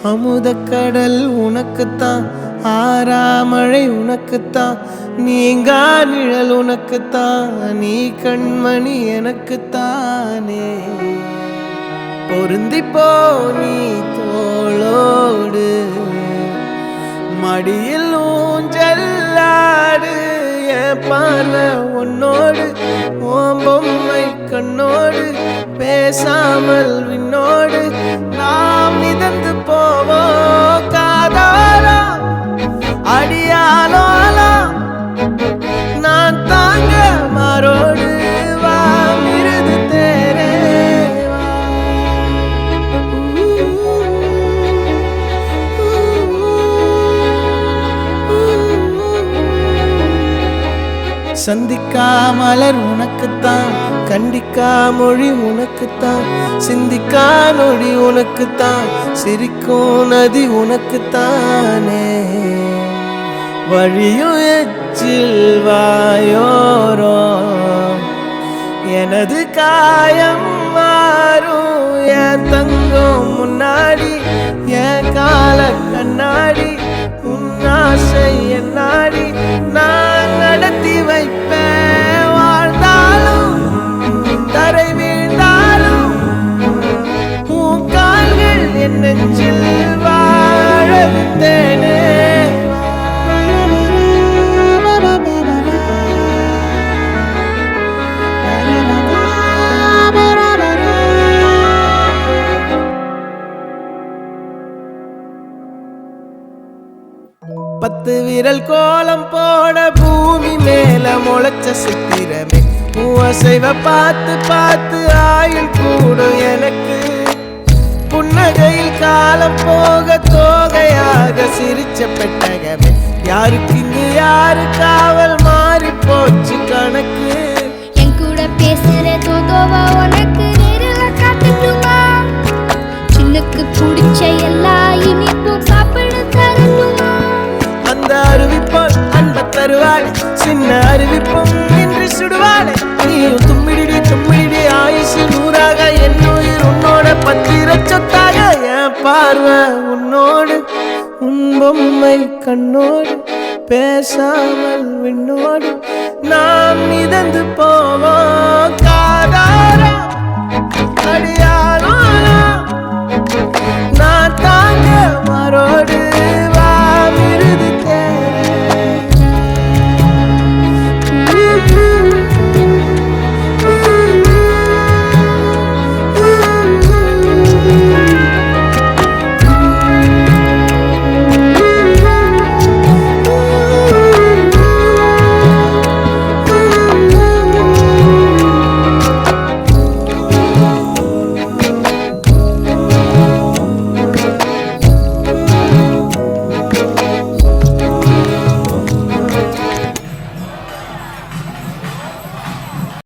அமுதக்கடல் உனக்குத்தான், ஆறாமழை உனக்குத்தான், நீங்கா நிழல் உனக்குத்தான், நீ கண்மணி எனக்குத்தானே. பொருந்திப்போ நீ தோளோடு, மடியில் ஊஞ்சல்லாடு, என் பார்வை உன்னோடு, ஓம் பொம்மை கண்ணோடு, பேசாமல் விண்ணோடு நாம் மிதந்து போவோம் காதாரா அடியாலோலா, நான் தாங்க மாறோடு வா மிருது தேரே வா. சந்திக்கா மலர் உனக்குத்தான், கண்டிக்கா மொழி உனக்குத்தான், சிந்திக்கா நொடி உனக்குத்தான், சிரிக்கும் நதி உனக்குத்தானே. வழியும் எச்சில் வாயோரோ எனது காயம் மாறும், என் தங்கம் முன்னாடி என் கால கண்ணாடி, உன் ஆசை என்னாடி நான் நடத்தி வைப்பேன். வாழ்ந்தாலும் தரை வீழ்ந்தாலும் உன் கால்கள் என் நெஞ்சில் வாழ விட்டேனே. பத்து விரல் கோலம் போட பூமி மேல முளைச்ச சித்திரமே, அசைவ பார்த்து பார்த்து ஆயுள் கூடும் எனக்கு. புன்னகையில் காலம் போக தோகையாக சிரிச்ச பெட்டகமே, யாருக்கு இங்கு யாரு காவல் மாறி போச்சு கணக்கு. என் கூட பேசுற தோதோவா உனக்கு நேரில காட்டுமா, சின்னுக்கு பிடிச்ச எல்லா இனிப்பும் சாப்பிட தரணுமா. அந்த அறிவிப்பால் அன்ப தருவாள், சின்ன அறிவிப்பும் இன்று சுடுவாள். நீயும் தும்மிடி தும்மிடி ஆயுசு நூறாக, என் உயிர் உன்னோட பத்திர சொத்தாக. என் பார்வை உன்னோடு, உன் பொம்மை கண்ணோடு, பேசாமல் விண்ணோடு நாம் மிதந்து போவோம் காதாரா அடியா.